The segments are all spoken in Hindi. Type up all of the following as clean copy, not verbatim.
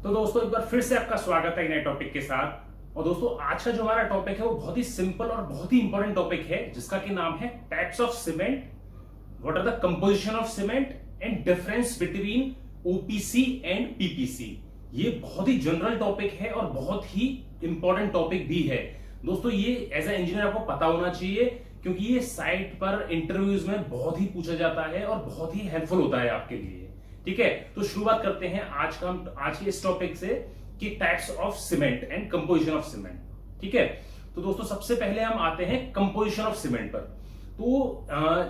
तो दोस्तों एक बार फिर से आपका स्वागत है नए टॉपिक के साथ। और दोस्तों आज का जो हमारा टॉपिक है वो बहुत ही सिंपल और बहुत ही इंपॉर्टेंट टॉपिक है, जिसका कि नाम है types of cement, what are the composition of cement and difference between OPC and PPC. ये बहुत ही जनरल टॉपिक है और बहुत ही इंपॉर्टेंट टॉपिक भी है। दोस्तों ये एज ए इंजीनियर आपको पता होना चाहिए, क्योंकि ये साइट पर इंटरव्यूज में बहुत ही पूछा जाता है और बहुत ही हेल्पफुल होता है आपके लिए। ठीक है, तो शुरुआत करते हैं आज के इस टॉपिक से कि types of cement and composition of cement. ठीक है, तो दोस्तों सबसे पहले हम आते हैं कंपोजिशन ऑफ सीमेंट पर। तो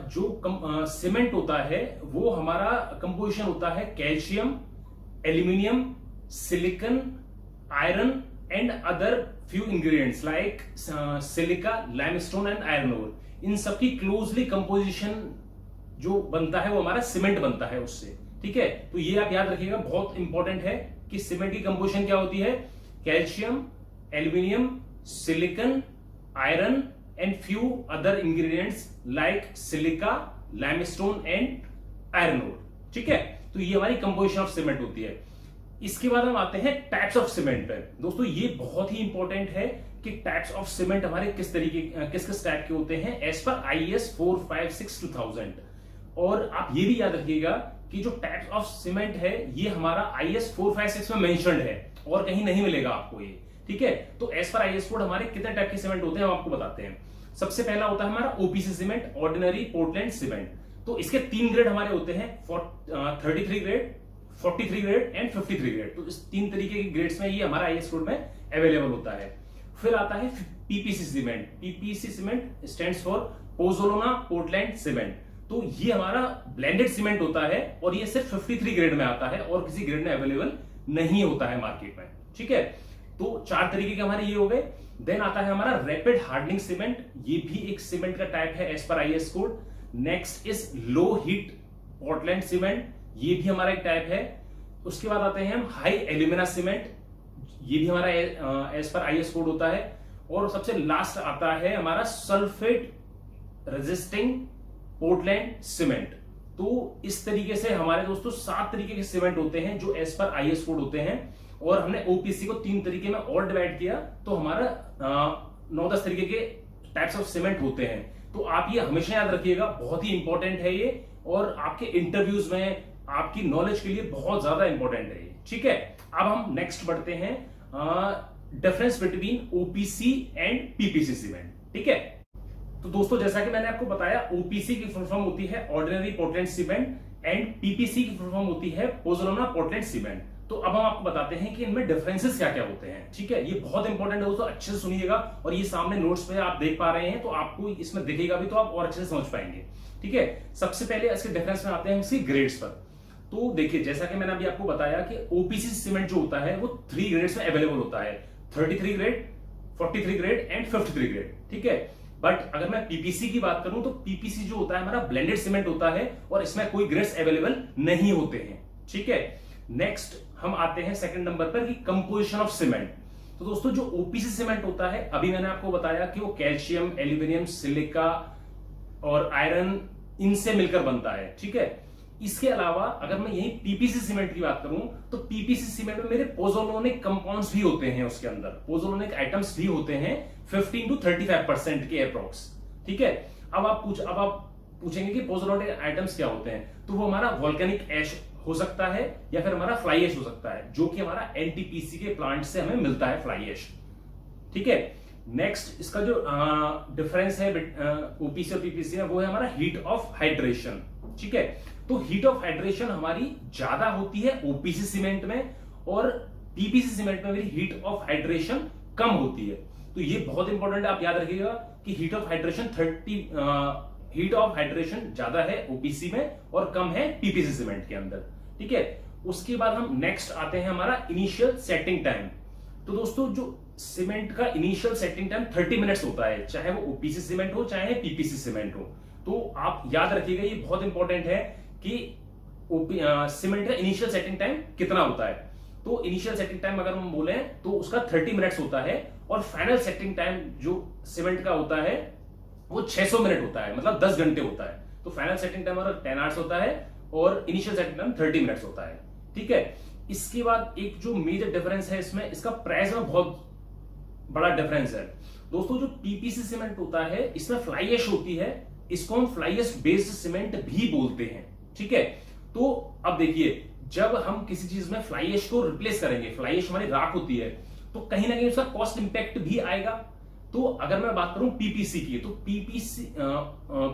जो सीमेंट होता है वो हमारा कंपोजिशन होता है calcium, aluminium, silicon, iron and other few ingredients like silica, limestone and iron ore. इन सबकी क्लोजली कंपोजिशन जो बनता है वो हमारा सीमेंट बनता है उससे। ठीक है, तो ये आप याद रखिएगा, बहुत इंपॉर्टेंट है कि सीमेंट की कंपोजिशन क्या होती है। Calcium, aluminium, silicon, iron and few other ingredients like silica, limestone and iron ore. ठीक है, तो ये हमारी कंपोजिशन ऑफ सीमेंट होती है। इसके बाद हम आते हैं टाइप्स ऑफ सीमेंट पे। दोस्तों ये बहुत ही इंपॉर्टेंट है कि टाइप्स ऑफ सीमेंट हमारे किस किस टाइप के होते हैं एज पर IS 456-2000। और आप ये भी याद रखिएगा कि जो टाइप्स ऑफ सीमेंट है ये हमारा IS 456 में मेंशन्ड है और कहीं नहीं मिलेगा आपको ये। ठीक है, तो एज पर IS कोड हमारे कितने टाइप के सीमेंट होते हैं हम आपको बताते हैं। सबसे पहला होता है हमारा OPC cement, ordinary Portland cement. तो इसके 3 ग्रेड हमारे होते हैं, 33 ग्रेड, 43 ग्रेड एंड 53 ग्रेड। तो इस 3 तरीके के ग्रेड्स में ये हमारा IS कोड में अवेलेबल होता है। फिर आता है PPC cement. PPC cement stands for pozzolana Portland cement. तो ये हमारा ब्लेंडेड सीमेंट होता है और ये सिर्फ 53 ग्रेड में आता है और किसी ग्रेड में अवेलेबल नहीं होता है मार्केट में। ठीक है, तो 4 तरीके के हमारे ये हो गए। देन आता है हमारा रैपिड हार्डनिंग सीमेंट। ये भी एक सीमेंट का टाइप है as per IS code. Next is low heat Portland cement, ये भी हमारा एक टाइप है। उसके बाद आते हैं हम हाई एल्यूमिना सीमेंट, ये भी हमारा एज पर IS कोड होता है। और सबसे लास्ट आता है हमारा सल्फेट रेजिस्टिंग पोर्टलैंड सीमेंट। तो इस तरीके से हमारे दोस्तों 7 तरीके के सीमेंट होते हैं जो एज पर IS कोड होते हैं। और हमने ओपीसी को 3 तरीके में और डिवाइड किया तो हमारा 9-10 तरीके के टाइप्स ऑफ सीमेंट होते हैं। तो आप ये हमेशा याद रखिएगा, बहुत ही इंपॉर्टेंट है ये और आपके इंटरव्यूज में आपकी नॉलेज के लिए बहुत ज्यादा इंपॉर्टेंट है ये। ठीक है, अब हम नेक्स्ट बढ़ते हैं difference between OPC and PPC cement. ठीक है, तो दोस्तों जैसा कि मैंने आपको बताया, ओपीसी की फुल फॉर्म होती है ordinary Portland cement and PPC की फुल फॉर्म होती है पोज़ोलाना पोर्टलैंड सीमेंट। तो अब हम आपको बताते हैं कि इनमें डिफरेंसेस क्या क्या होते हैं। ठीक है, ये बहुत इंपॉर्टेंट है दोस्तों, अच्छे से सुनिएगा। और ये सामने नोट्स पे आप देख पा रहे हैं तो आपको इसमें दिखेगा भी तो आप और अच्छे से समझ पाएंगे। ठीक है, सबसे पहले इसके डिफरेंस में आते हैं इसके ग्रेड्स पर। तो देखिए जैसा कि मैंने अभी आपको बताया कि ओपीसी सीमेंट जो होता है वो 3 ग्रेड्स में अवेलेबल होता है, 33 ग्रेड, 43 ग्रेड एंड 53 ग्रेड। ठीक है, बट अगर मैं पीपीसी की बात करूं तो पीपीसी जो होता है हमारा ब्लेंडेड सीमेंट होता है और इसमें कोई ग्रेड्स अवेलेबल नहीं होते हैं। ठीक है, नेक्स्ट हम आते हैं सेकंड नंबर पर कि कंपोजिशन ऑफ सीमेंट। तो दोस्तों जो ओपीसी सीमेंट होता है, अभी मैंने आपको बताया कि वो कैल्शियम, एल्यूमिनियम, सिलिका और आयरन इनसे मिलकर बनता है। ठीक है, इसके अलावा अगर मैं यही पीपीसी सीमेंट की बात करूं तो पीपीसी सीमेंट में मेरे पोज़ोलानिक कंपाउंड्स भी होते हैं, उसके अंदर पोज़ोलानिक आइटम्स भी होते हैं 15 to 35% के अप्रोक्स। ठीक है, अब आप पूछेंगे कि पोज़ोलानिक आइटम्स क्या होते हैं, तो वो हमारा वोल्केनिक ऐश हो सकता है या फिर हमारा फ्लाई ऐश हो सकता है, जो कि हमारा एनटीपीसी के प्लांट से हमें मिलता है फ्लाई ऐश। ठीक है, नेक्स्ट इसका जो डिफरेंस है ओपीसी और पीपीसी में वो है हमारा हीट ऑफ हाइड्रेशन। ठीक है, तो हीट ऑफ हाइड्रेशन हमारी ज्यादा होती है ओपीसी सीमेंट में और पीपीसी सीमेंट में मेरी हीट ऑफ हाइड्रेशन कम होती है। तो ये बहुत इंपॉर्टेंट है, आप याद रखिएगा कि हीट ऑफ हाइड्रेशन ज्यादा है ओपीसी में और कम है पीपीसी सीमेंट के अंदर। ठीक है, उसके बाद हम नेक्स्ट आते हैं हमारा इनिशियल सेटिंग टाइम। तो दोस्तों जो सीमेंट का इनिशियल सेटिंग टाइम 30 मिनट्स होता है, चाहे वो ओपीसी सीमेंट हो चाहे पीपीसी सीमेंट हो। तो आप याद रखिएगा, ये बहुत इंपॉर्टेंट है कि सीमेंट का इनिशियल सेटिंग टाइम कितना होता है। तो इनिशियल सेटिंग टाइम अगर हम बोले तो उसका 30 मिनट्स होता है और फाइनल सेटिंग टाइम जो सीमेंट का होता है वो 600 मिनट होता है, मतलब 10 घंटे होता है। तो फाइनल सेटिंग टाइम 10 आवर्स होता है और इनिशियल सेटिंग टाइम 30 मिनट्स होता है। ठीक है, इसके बाद एक जो मेजर डिफरेंस है इसमें, इसका प्राइस में बहुत बड़ा डिफरेंस है दोस्तों। जो पीपीसी सीमेंट होता है इसमें फ्लाई ऐश होती है, इसको हम फ्लाई ऐश बेस्ड सीमेंट भी बोलते हैं, ठीक है। तो अब देखिए, जब हम किसी चीज में फ्लाई ऐश को रिप्लेस करेंगे, फ्लाई ऐश हमारी राख होती है, तो कहीं ना कहीं उसका कॉस्ट इंपैक्ट भी आएगा। तो अगर मैं बात करूं पीपीसी की, तो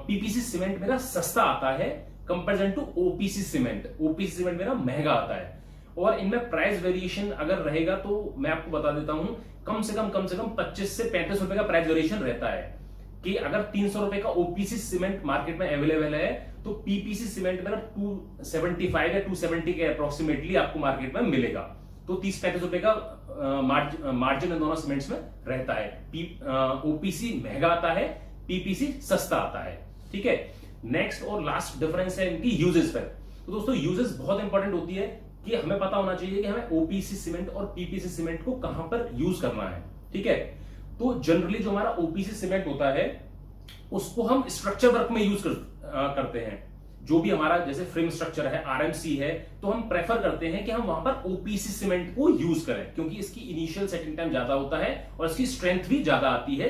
पीपीसी सीमेंट मेरा सस्ता आता है comparison to OPC cement. OPC cement मेरा महंगा आता है, और इनमें प्राइस वेरिएशन अगर रहेगा तो मैं आपको बता देता हूं, कम से कम 25 से 35 रुपए का प्राइस वेरिएशन रहता है। कि अगर 300 रुपए का ओपीसी सीमेंट मार्केट में अवेलेबल है, तो पीपीसी सीमेंट मेरा 275 या 270 के अप्रोक्सीमेटली आपको मार्केट में मिलेगा। तो 30-35 रुपए का मार्जिन इन दोनों सीमेंट्स में रहता है। ओपीसी महंगा आता है, पीपीसी सस्ता आता है, ठीक है। नेक्स्ट और लास्ट डिफरेंस है इनकी यूजेस पर। तो दोस्तों यूजेस बहुत इंपॉर्टेंट होती है कि हमें पता होना चाहिए कि हमें ओपीसी सीमेंट और पीपीसी सीमेंट को कहां पर यूज करना है, ठीक है। तो जनरली जो हमारा ओपीसी सीमेंट होता है उसको हम स्ट्रक्चर वर्क में यूज करते हैं। जो भी हमारा जैसे फ्रेम स्ट्रक्चर है, आरएमसी है, तो हम प्रेफर करते हैं कि हम वहां पर ओपीसी सीमेंट को यूज करें, क्योंकि इसकी इनिशियल सेटिंग टाइम ज्यादा होता है और इसकी स्ट्रेंथ भी ज्यादा आती है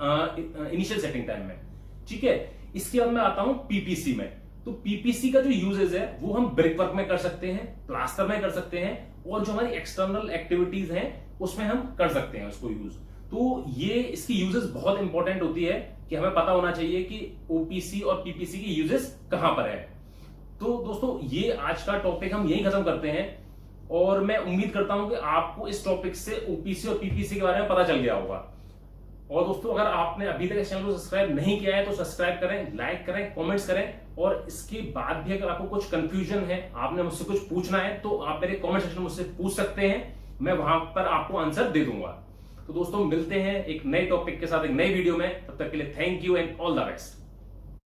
इनिशियल सेटिंग टाइम में, ठीक है। इसके बाद मैं आता हूं पीपीसी में। तो पीपीसी का जो यूजेज है वो हम ब्रिक वर्क में कर सकते हैं, प्लास्टर में कर सकते हैं, और जो हमारी एक्सटर्नल एक्टिविटीज हैं उसमें हम कर सकते हैं उसको यूज। तो ये इसकी यूजेस बहुत इंपॉर्टेंट होती है कि हमें पता होना चाहिए कि ओपीसी और पीपीसी की यूजेस कहां पर है। तो दोस्तों ये आज का टॉपिक हम यही खत्म करते हैं, और मैं उम्मीद करता हूं कि आपको इस टॉपिक से ओपीसी और पीपीसी के बारे में पता चल गया होगा। और दोस्तों अगर आपने अभी तक इस चैनल को सब्सक्राइब नहीं किया है तो सब्सक्राइब करें, लाइक करें, कमेंट्स करें, और इसके बाद भी अगर आपको कुछ कंफ्यूजन है, आपने मुझसे कुछ पूछना है, तो आप मेरे कमेंट सेक्शन में मुझसे पूछ सकते हैं, मैं वहां पर आपको आंसर दे दूंगा। तो दोस्तों मिलते हैं एक नए टॉपिक के साथ एक नई वीडियो में, तब तक के लिए thank you and all the best.